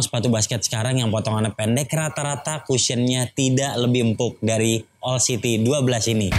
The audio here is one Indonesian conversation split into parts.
sepatu basket sekarang yang potongannya pendek, rata-rata cushionnya tidak lebih empuk dari All City 12 ini.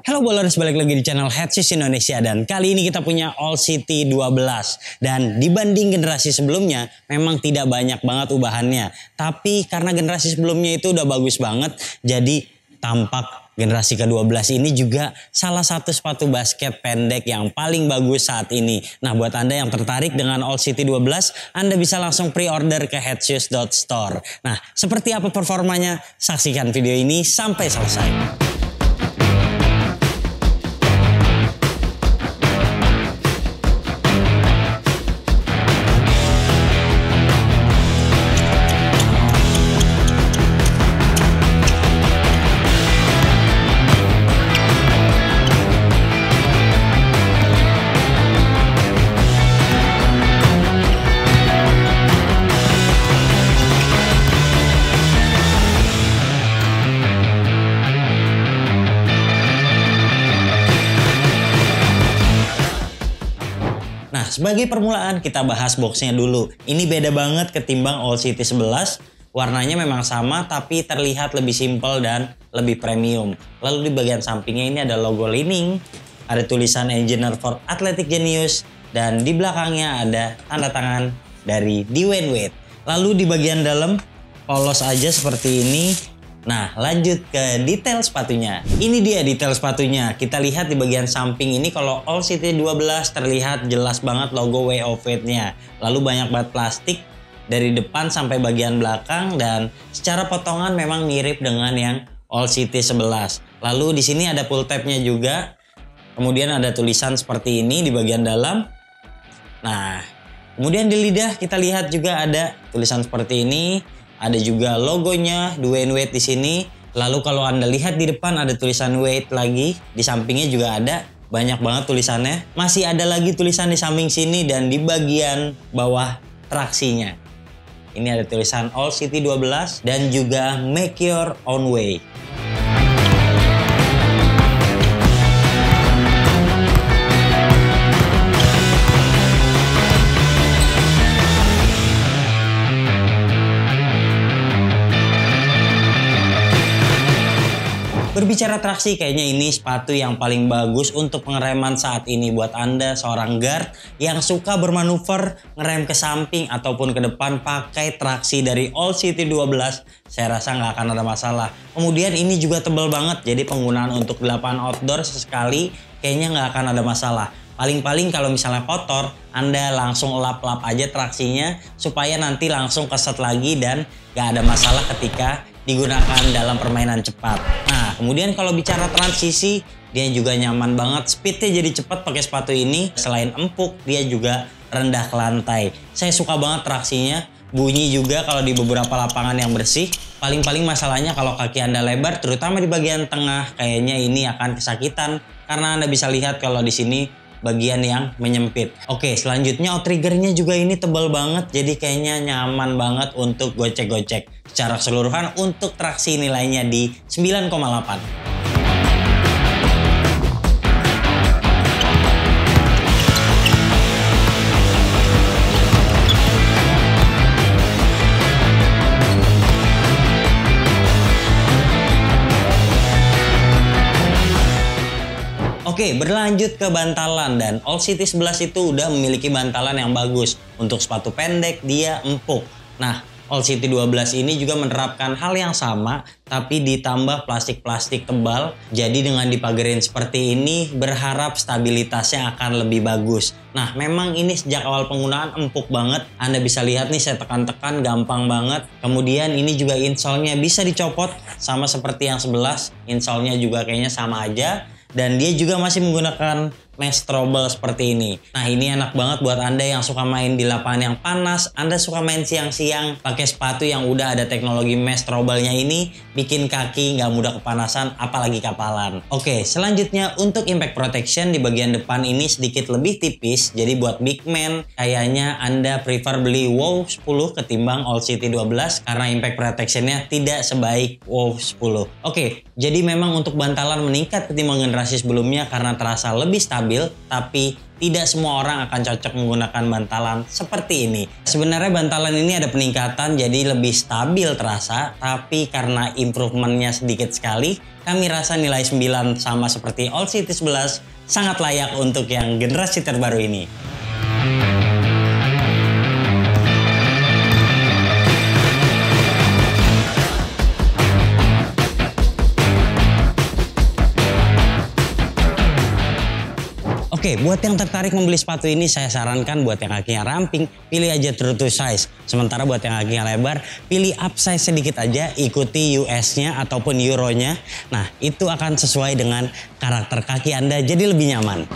Halo Bowlers, balik lagi di channel Head Shoes Indonesia dan kali ini kita punya All City 12 dan dibanding generasi sebelumnya memang tidak banyak banget ubahannya, tapi karena generasi sebelumnya itu udah bagus banget jadi tampak generasi ke-12 ini juga salah satu sepatu basket pendek yang paling bagus saat ini. Nah, buat Anda yang tertarik dengan All City 12, Anda bisa langsung pre-order ke headshoes.store. Nah, seperti apa performanya? Saksikan video ini sampai selesai. Nah, sebagai permulaan kita bahas boxnya dulu. Ini beda banget ketimbang All City 11. Warnanya memang sama tapi terlihat lebih simpel dan lebih premium. Lalu di bagian sampingnya ini ada logo Li-Ning, ada tulisan Engineer for Athletic Genius, dan di belakangnya ada tanda tangan dari Dwyane Wade. Lalu di bagian dalam polos aja seperti ini. Nah, lanjut ke detail sepatunya. Ini dia detail sepatunya. Kita lihat di bagian samping ini kalau All City 12 terlihat jelas banget logo Way of Fate-nya. Lalu banyak banget plastik dari depan sampai bagian belakang dan secara potongan memang mirip dengan yang All City 11. Lalu di sini ada pull tab-nya juga. Kemudian ada tulisan seperti ini di bagian dalam. Nah, kemudian di lidah kita lihat juga ada tulisan seperti ini. Ada juga logonya Dwyane Wade di sini. Lalu kalau Anda lihat di depan ada tulisan Wade lagi. Di sampingnya juga ada. Banyak banget tulisannya. Masih ada lagi tulisan di samping sini dan di bagian bawah traksinya. Ini ada tulisan All City 12 dan juga Make Your Own Way. Berbicara traksi, kayaknya ini sepatu yang paling bagus untuk pengereman saat ini buat Anda seorang guard yang suka bermanuver, ngerem ke samping ataupun ke depan pakai traksi dari All City 12. Saya rasa nggak akan ada masalah. Kemudian ini juga tebal banget, jadi penggunaan untuk di lapangan outdoor sesekali kayaknya nggak akan ada masalah. Paling-paling kalau misalnya kotor, Anda langsung lap-lap aja traksinya supaya nanti langsung keset lagi dan nggak ada masalah ketika digunakan dalam permainan cepat. Nah, kemudian kalau bicara transisi, dia juga nyaman banget. Speednya jadi cepat pakai sepatu ini. Selain empuk, dia juga rendah ke lantai. Saya suka banget traksinya. Bunyi juga kalau di beberapa lapangan yang bersih. Paling-paling masalahnya kalau kaki Anda lebar, terutama di bagian tengah, kayaknya ini akan kesakitan. Karena Anda bisa lihat kalau di sini bagian yang menyempit. Oke, selanjutnya outriggernya juga ini tebal banget, jadi kayaknya nyaman banget untuk gocek-gocek. Secara keseluruhan untuk traksi nilainya di 9,8. Oke, berlanjut ke bantalan dan All City 11 itu udah memiliki bantalan yang bagus. Untuk sepatu pendek dia empuk. Nah, All City 12 ini juga menerapkan hal yang sama tapi ditambah plastik-plastik tebal. Jadi dengan dipagerin seperti ini berharap stabilitasnya akan lebih bagus. Nah, memang ini sejak awal penggunaan empuk banget. Anda bisa lihat nih saya tekan-tekan gampang banget. Kemudian ini juga insole-nya bisa dicopot sama seperti yang 11. Insole-nya juga kayaknya sama aja. Dan dia juga masih menggunakan mesh trouble seperti ini. Nah, ini enak banget buat Anda yang suka main di lapangan yang panas, Anda suka main siang-siang pakai sepatu yang udah ada teknologi mesh trouble-nya ini, bikin kaki nggak mudah kepanasan, apalagi kapalan. Oke, selanjutnya untuk impact protection di bagian depan ini sedikit lebih tipis, jadi buat big man kayaknya Anda prefer beli WOW 10 ketimbang All City 12 karena impact protection-nya tidak sebaik WOW 10. Oke, jadi memang untuk bantalan meningkat ketimbang generasi sebelumnya karena terasa lebih stabil, tapi tidak semua orang akan cocok menggunakan bantalan seperti ini. Sebenarnya bantalan ini ada peningkatan jadi lebih stabil terasa, tapi karena improvementnya sedikit sekali, kami rasa nilai 9 sama seperti All City 11 sangat layak untuk yang generasi terbaru ini. Oke, buat yang tertarik membeli sepatu ini, saya sarankan buat yang kakinya ramping, pilih aja true to size. Sementara buat yang kakinya lebar, pilih upsize sedikit aja, ikuti US-nya ataupun Euro-nya. Nah, itu akan sesuai dengan karakter kaki Anda, jadi lebih nyaman.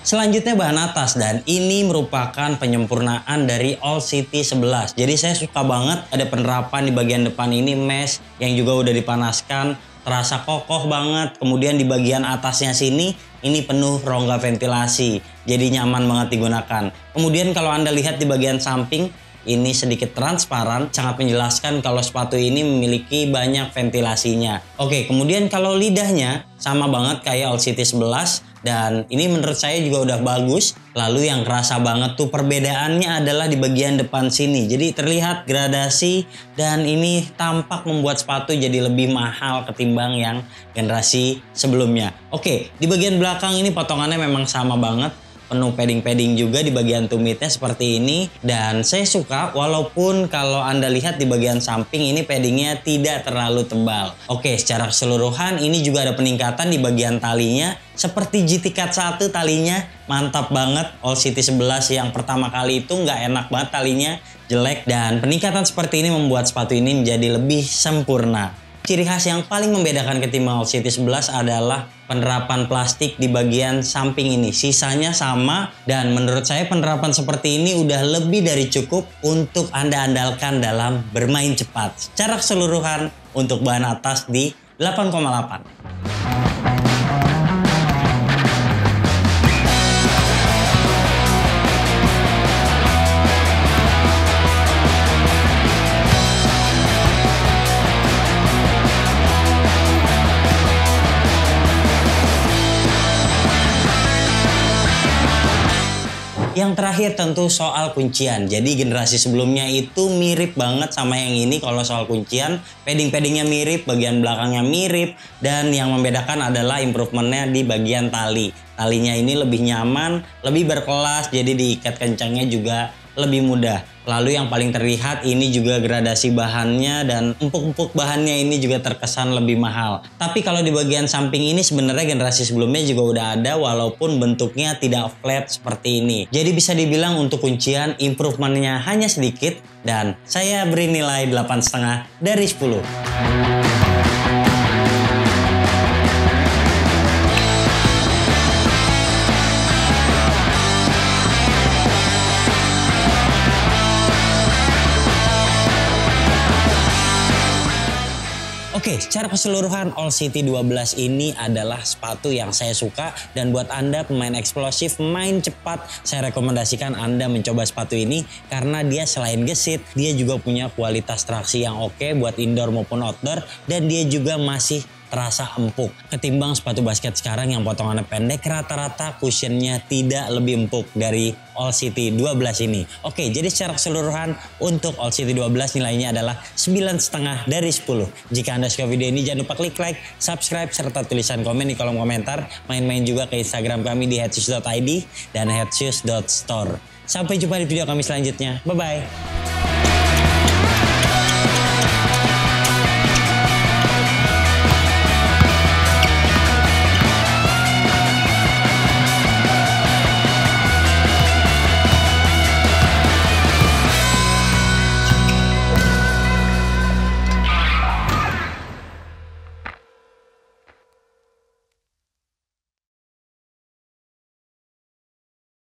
Selanjutnya bahan atas, dan ini merupakan penyempurnaan dari All City 11. Jadi saya suka banget ada penerapan di bagian depan ini mesh yang juga udah dipanaskan, terasa kokoh banget. Kemudian di bagian atasnya sini ini penuh rongga ventilasi, jadi nyaman banget digunakan. Kemudian kalau Anda lihat di bagian samping ini sedikit transparan, sangat menjelaskan kalau sepatu ini memiliki banyak ventilasinya. Oke, kemudian kalau lidahnya sama banget kayak All City 11. Dan ini menurut saya juga udah bagus. Lalu yang kerasa banget tuh perbedaannya adalah di bagian depan sini. Jadi terlihat gradasi dan ini tampak membuat sepatu jadi lebih mahal ketimbang yang generasi sebelumnya. Oke, di bagian belakang ini potongannya memang sama banget. Penuh padding-padding juga di bagian tumitnya seperti ini. Dan saya suka walaupun kalau Anda lihat di bagian samping ini paddingnya tidak terlalu tebal. Oke, secara keseluruhan ini juga ada peningkatan di bagian talinya. Seperti GT Cut 1 talinya mantap banget. All City 11 yang pertama kali itu nggak enak banget talinya, jelek. Dan peningkatan seperti ini membuat sepatu ini menjadi lebih sempurna. Ciri khas yang paling membedakan ketimbang All City 11 adalah penerapan plastik di bagian samping ini. Sisanya sama dan menurut saya penerapan seperti ini udah lebih dari cukup untuk Anda andalkan dalam bermain cepat. Secara keseluruhan untuk bahan atas di 8,8. Yang terakhir tentu soal kuncian. Jadi generasi sebelumnya itu mirip banget sama yang ini kalau soal kuncian. Padding-paddingnya mirip, bagian belakangnya mirip. Dan yang membedakan adalah improvementnya di bagian tali. Talinya ini lebih nyaman, lebih berkelas, jadi diikat kencangnya juga lebih mudah. Lalu yang paling terlihat ini juga gradasi bahannya dan empuk-empuk bahannya ini juga terkesan lebih mahal. Tapi kalau di bagian samping ini sebenarnya generasi sebelumnya juga udah ada walaupun bentuknya tidak flat seperti ini. Jadi bisa dibilang untuk kuncian improvementnya hanya sedikit dan saya beri nilai 8,5 dari 10. Oke, secara keseluruhan All City 12 ini adalah sepatu yang saya suka dan buat Anda pemain eksplosif, main cepat, saya rekomendasikan Anda mencoba sepatu ini karena dia selain gesit, dia juga punya kualitas traksi yang oke buat indoor maupun outdoor dan dia juga masih terasa empuk. Ketimbang sepatu basket sekarang yang potongannya pendek, rata-rata cushionnya tidak lebih empuk dari All City 12 ini. Oke, jadi secara keseluruhan untuk All City 12 nilainya adalah 9,5 dari 10. Jika Anda suka video ini jangan lupa klik like, subscribe, serta tulisan komen di kolom komentar. Main-main juga ke Instagram kami di headshoes.id dan headshoes.store. Sampai jumpa di video kami selanjutnya. Bye-bye.